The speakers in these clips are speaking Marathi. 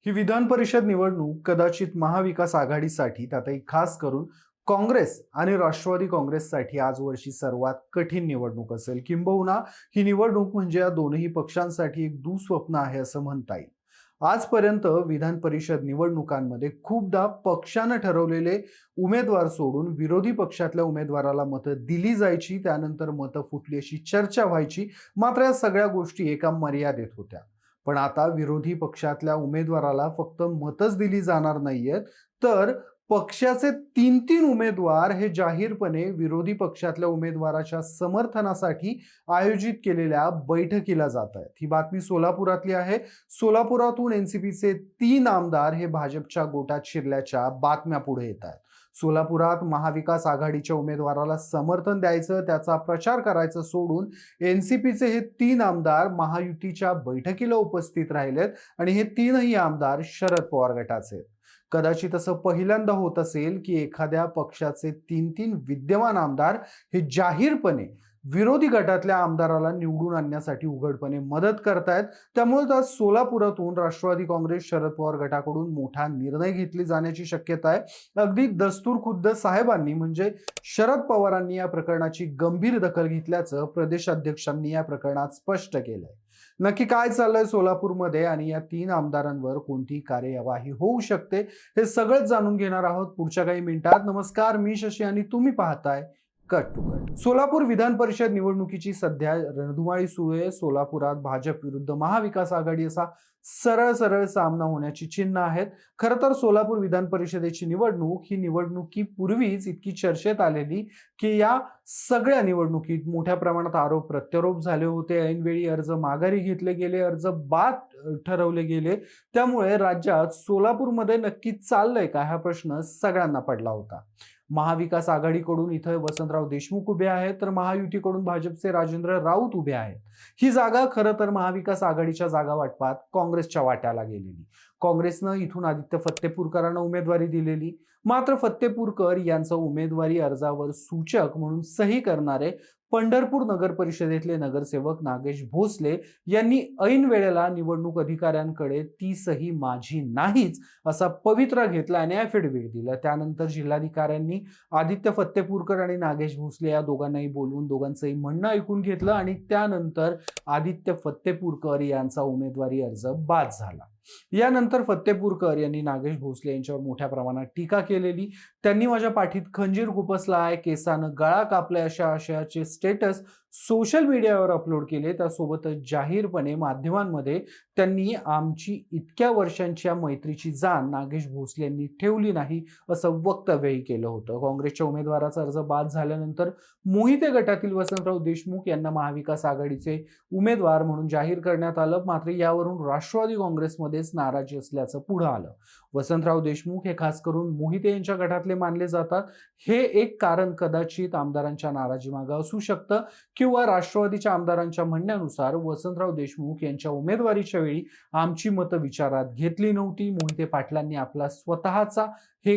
ही विधान परिषद निवडणूक कदाचित महाविकास आघाडीसाठी त्यातही खास करून काँग्रेस आणि राष्ट्रवादी काँग्रेससाठी आजवरची सर्वात कठीण निवडणूक असेल। किंबहुना ही निवडणूक म्हणजे या दोनही पक्षांसाठी एक दुःस्वप्न आहे असं म्हणता येईल। आजपर्यंत विधान परिषद निवडणुकांमध्ये खूपदा पक्षानं ठरवलेले उमेदवार सोडून विरोधी पक्षातल्या उमेदवाराला मतं दिली जायची, त्यानंतर मतं फुटली अशी चर्चा व्हायची। मात्र या सगळ्या गोष्टी एका मर्यादेत होत्या। पण आता विरोधी पक्षातल्या उमेदवाराला फक्त मतच दिली जाणार नाहीयेत, तर पक्षाचे तीन तीन उमेदवार हे जाहीरपणे विरोधी पक्षातल्या उमेदवाराच्या समर्थनासाठी आयोजित केलेल्या बैठकीला जात आहेत। ही बातमी सोलापुरातली आहे। सोलापुरातून एनसीपीचे 3 आमदार हे भाजपच्या गोटात शिरल्याच्या बातम्या पुढे येत आहेत। सोलापुरात महाविकास आघाडीच्या उमेदवाराला समर्थन द्यायचं, त्याचा प्रचार करायचं सोडून एनसीपीचे हे 3 आमदार महायुतीच्या बैठकीला उपस्थित राहिलेत आणि हे तीनही आमदार शरद पवार गटाचे आहेत। कदाचित असं पहिल्यांदा होत असेल की एखाद्या पक्षाचे 3 विद्यमान आमदार हे जाहीरपणे विरोधी गटातल्या आमदाराला निवडून आणण्यासाठी उघडपणे मदत करतायत। त्यामुळे आज सोलापुरातून राष्ट्रवादी काँग्रेस शरद पवार गटाकडून मोठा निर्णय घेतली जाण्याची शक्यता आहे। अगदी दस्तूर खुद्द साहेबांनी म्हणजे शरद पवारांनी या प्रकरणाची गंभीर दखल घेतल्याचं प्रदेशाध्यक्षांनी या प्रकरणात स्पष्ट केलंय। नक्की काय चाललंय सोलापूरमध्ये आणि या 3 आमदारांवर कोणती कार्यवाही होऊ शकते हे सगळं जाणून घेणार आहोत पुढच्या काही मिनिटात। नमस्कार, मी शशी आणि तुम्ही पाहताय cut to cut. Solapur Vidhan Parishad निवडणुकीची सध्या रणधुमाळी सुरू आहे। सोलापुरात भाजप विरुद्ध महाविकास आघाडी असा सरळ सरळ सामना होण्याची चिन्ह आहेत। खरं तर सोलापूर विधान परिषदेची निवडणूक ही निवडणुकीपूर्वीच इतकी चर्चेत आलेली की या सगळ्या निवडणुकीत मोठ्या प्रमाणात आरोप प्रत्यारोप झाले होते। ऐनवेळी अर्ज माघारी घेतले गेले, अर्ज बाद ठरवले गेले। त्यामुळे राज्यात सोलापूरमध्ये नक्की चाललंय का हा प्रश्न सगळ्यांना पडला होता। महाविकास आघाडीकडून इथं वसंतराव देशमुख उभे आहेत, तर महायुतीकडून भाजपचे राजेंद्र राऊत उभे आहेत। ही जागा खरं तर महाविकास आघाडीच्या जागा वाटपात काँग्रेसच्या वाट्याला गेलेली। काँग्रेसनं इथून आदित्य फत्तेपूरकरांना उमेदवारी दिलेली, मात्र फत्तेपूरकर यांचं उमेदवारी अर्जावर सूचक म्हणून सही करणारे पंढरपूर नगर परिषदेतले नगरसेवक नागेश भोसले यांनी ऐन वेळेला निवडणूक अधिकाऱ्यांकडे ती सही माझी नाहीच असा पवित्रा घेतला आणि ॲफिडेव्हिट दिलं। त्यानंतर जिल्हाधिकाऱ्यांनी आदित्य फत्तेपूरकर आणि नागेश भोसले या दोघांनाही बोलवून दोघांचंही म्हणणं ऐकून घेतलं आणि त्यानंतर आदित्य फत्तेपूरकर यांचा उमेदवारी अर्ज बाद झाला। यानंतर फत्तेपूरकर यांनी नागेश भोसले यांच्यावर मोठ्या प्रमाणात टीका केलेली। त्यांनी माझ्या पाठीत खंजीर खुपसलाय, केसानं गळा कापलाय अशा आशयाचे स्टेटस सोशल मीडियावर अपलोड केले। त्यासोबतच जाहीरपणे माध्यमांमध्ये त्यांनी आमची इतक्या वर्षांच्या मैत्रीची जाण नागेश भोसले यांनी ठेवली नाही असं वक्तव्यही केलं होतं। काँग्रेसच्या उमेदवाराचा अर्ज बाद झाल्यानंतर मोहिते गटातील वसंतराव देशमुख यांना महाविकास आघाडीचे उमेदवार म्हणून जाहीर करण्यात आलं। मात्र यावरून राष्ट्रवादी काँग्रेसमध्येच नाराजी असल्याचं पुढे आलं। वसंतराव देशमुख हे खास करून मोहिते यांच्या गटातले मानले जातात। हे एक कारण कदाचित आमदारांच्या नाराजीमागे असू शकतं किंवा राष्ट्रवादीच्या आमदारांच्या म्हणण्यानुसार वसंतराव देशमुख यांच्या उमेदवारीच्या वेळी आमची मतं विचारात घेतली नव्हती। मोहिते पाटलांनी आपला स्वतःचा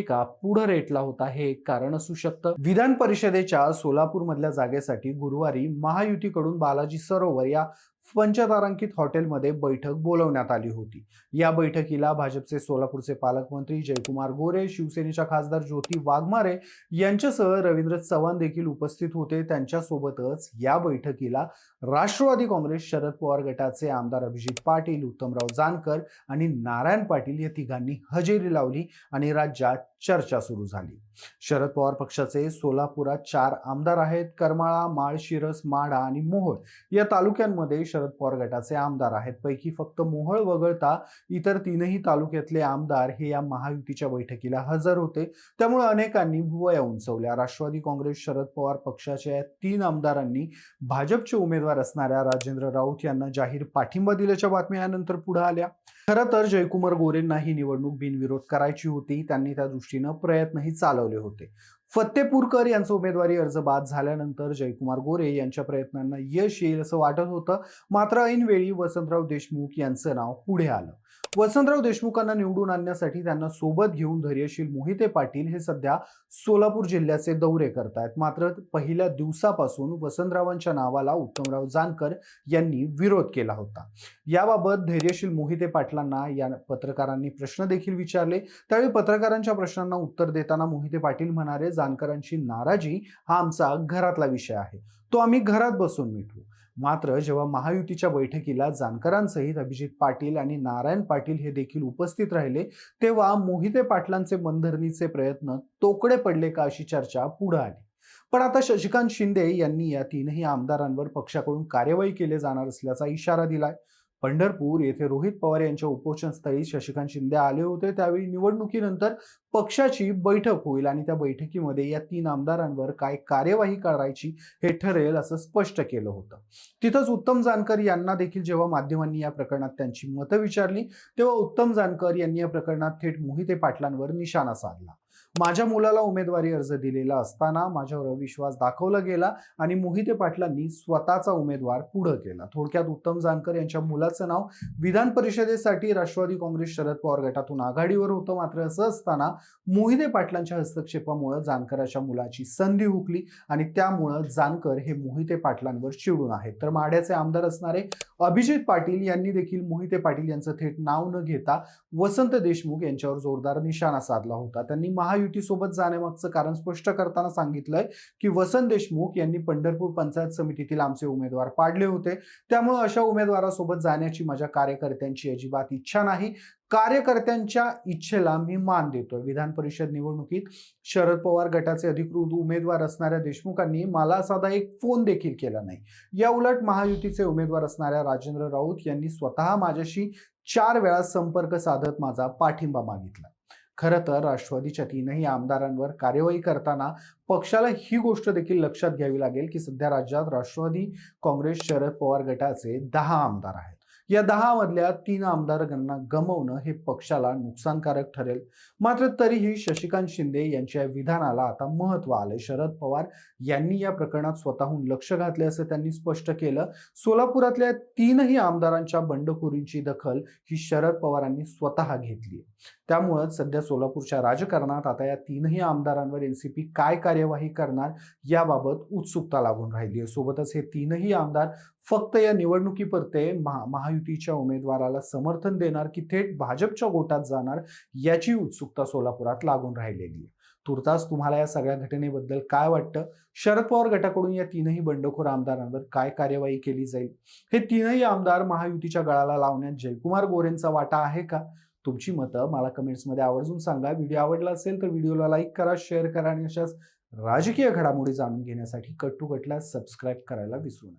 का पुढे रेटला होता, हे एक कारण असू शकतं। विधान परिषदेच्या सोलापूर मधल्या जागेसाठी गुरुवारी महायुतीकडून बालाजी सरोवर या पंचतारांकित हॉटेलमध्ये बैठक बोलवण्यात आली होती। या बैठकीला भाजपचे सोलापूरचे पालकमंत्री जयकुमार गोरे, शिवसेनेच्या खासदार ज्योती वाघमारे यांच्यासह रवींद्र चव्हाण देखील उपस्थित होते। त्यांच्यासोबतच या बैठकीला राष्ट्रवादी काँग्रेस शरद पवार गटाचे आमदार अभिजित पाटील, उत्तमराव जानकर आणि नारायण पाटील या तिघांनी हजेरी लावली आणि राज्यात चर्चा सुरू झाली। शरद पवार पक्षाचे सोलापुरात 4 आमदार आहेत। करमाळा, माळशिरस, माढा आणि मोहोळ या तालुक्यांमध्ये शरद पवार गटाचे आमदार आहेत। पैकी फक्त मोहोळ वगळता इतर 3ही तालुक्यातले आमदार हे या महायुतीच्या बैठकीला हजर होते। त्यामुळे अनेकांनी भुवया उंचवल्या। राष्ट्रवादी काँग्रेस शरद पवार पक्षाच्या 3 आमदारांनी भाजपचे उमेदवार असणाऱ्या राजेंद्र राऊत यांना जाहीर पाठिंबा दिल्याच्या बातम्या यानंतर पुढे आल्या। खरं तर जयकुमार गोरेंना ही निवडणूक बिनविरोध करायची होती। त्यांनी त्या दृष्टीनं प्रयत्नही चालवले होते। फत्तेपूरकर यांचा उमेदवारी अर्ज बाद झाल्यानंतर जयकुमार गोरे यांच्या प्रयत्नांना यश येईल असं वाटत होतं। मात्र ऐनवेळी वसंतराव देशमुख यांचं नाव पुढे आलं। वसंतराव देशमुखांना निवडून आणण्यासाठी त्यांना सोबत घेऊन धैर्यशील मोहिते पाटील हे सध्या सोलापूर जिल्ह्याचे दौरे करतायत. मात्र पहिल्या दिवसापासून वसंतरावांच्या नावाला उत्तमराव जानकर यांनी विरोध केला होता. याबाबत धैर्यशील मोहिते पाटलांना या पत्रकारांनी प्रश्न देखील विचारले. त्यावेळी पत्रकारांच्या प्रश्नांना उत्तर देताना मोहिते पाटील म्हणाले, जानकरांची नाराजी हा आमचा घरातला विषय आहे, तो आम्ही घरात बसून मिटवू. मात्र जेव्हा महायुतीच्या बैठकीला जानकरांसहित अभिजित पाटील आणि नारायण पाटील हे देखील उपस्थित राहिले, तेव्हा मोहिते पाटलांचे मनधरणीचे प्रयत्न तोकडे पडले का अशी चर्चा पुढे आली. पण आता शशिकांत शिंदे यांनी या तीनही आमदारांवर पक्षाकडून कार्यवाही केली जाणार असल्याचा इशारा दिलाय. पंढरपूर येथे रोहित पवार यांच्या उपोषणस्थळी शशिकांत शिंदे आले होते. त्यावेळी निवडणुकीनंतर पक्षाची बैठक होईल आणि त्या बैठकीमध्ये या तीन आमदारांवर काय कार्यवाही करायची हे ठरेल असं स्पष्ट केलं होतं. तिथंच उत्तम जानकर यांना देखील जेव्हा माध्यमांनी या प्रकरणात त्यांची मतं विचारली, तेव्हा उत्तम जानकर यांनी या प्रकरणात थेट मोहिते पाटलांवर निशाणा साधला. माझ्या मुलाला उमेदवारी अर्ज दिलेला असताना माझ्यावर अविश्वास दाखवला गेला आणि मोहिते पाटलांनी स्वतःचा उमेदवार पुढे केला. थोडक्यात उत्तम जानकर यांच्या मुलाचं नाव विधान परिषदेसाठी राष्ट्रवादी काँग्रेस शरद पवार गटातून आघाडीवर होतं. मात्र असं असताना मोहिते पाटलांच्या हस्तक्षेपामुळे जानकराच्या मुलाची संधी हुकली आणि त्यामुळं जानकर हे मोहिते पाटलांवर चिडून आहेत. तर माढ्याचे आमदार असणारे अभिजित पाटील यांनी देखील मोहिते पाटील यांचं थेट नाव न घेता वसंत देशमुख यांच्यावर जोरदार निशाणा साधला होता. त्यांनी महायुतीसोबत जाण्यामागचं कारण स्पष्ट करताना सांगितलंय की वसंत देशमुख यांनी पंढरपूर पंचायत समितीतील आमचे उमेदवार पाडले होते, त्यामुळे अशा उमेदवारासोबत जाण्याची माझ्या कार्यकर्त्यांची अजिबात इच्छा नाही. कार्यकर्त्यांच्या इच्छेला मी मान देतोय. विधान परिषद निवडणुकीत शरद पवार गटाचे अधिकृत उमेदवार असणाऱ्या देशमुखांनी मला साधा एक फोन देखील केला नाही. या उलट महायुतीचे उमेदवार असणाऱ्या राजेंद्र राऊत यांनी स्वतः माझ्याशी 4 वेळा संपर्क साधत माझा पाठिंबा मागितला. खरं तर राष्ट्रवादीच्या तीनही आमदारांवर कार्यवाही करताना पक्षाला ही गोष्ट देखील लक्षात घ्यावी लागेल की सध्या राज्यात राष्ट्रवादी काँग्रेस शरद पवार गटाचे 10 आमदार आहेत. या 10 मधल्या 3 आमदारांना गमावणं हे पक्षाला नुकसानकारक ठरेल. मात्र तरीही शशिकांत शिंदे यांच्या विधानाला आता महत्व आलंय. शरद पवार यांनी या प्रकरणात स्वतःहून लक्ष घातले असं त्यांनी स्पष्ट केलं. सोलापुरातल्या 3ही आमदारांच्या बंडखोरींची दखल ही शरद पवारांनी स्वतः घेतली. त्यामुळेच सध्या सोलापूरच्या राजकारणात आता या 3ही आमदारांवर एनसीपी काय कार्यवाही करणार याबाबत उत्सुकता लागून राहिली आहे. सोबतच हे 3ही आमदार फक्त या निवडणुकीपुरते महायुतीच्या उमेदवाराला समर्थन देणार की थेट भाजपच्या गोटात जाणार याची उत्सुकता सोलापुरात लागून राहिलेली आहे. तुर्तास तुम्हाला या सगळ्या घटनेबद्दल काय वाटतं? शरद पवार गटाकडून या 3ही बंडखोर आमदारांवर काय कार्यवाही केली जाईल? हे 3ही आमदार महायुतीच्या गळाला लावण्यात जयकुमार गोरेंचा वाटा आहे का? तुमची मतं मला कमेंट्समध्ये आवर्जून सांगा. व्हिडिओ आवडला असेल तर व्हिडिओला लाईक करा, शेअर करा आणि अशाच राजकीय घडामोडी जाणून घेण्यासाठी कट टू कटला सबस्क्राईब करायला विसरू नका.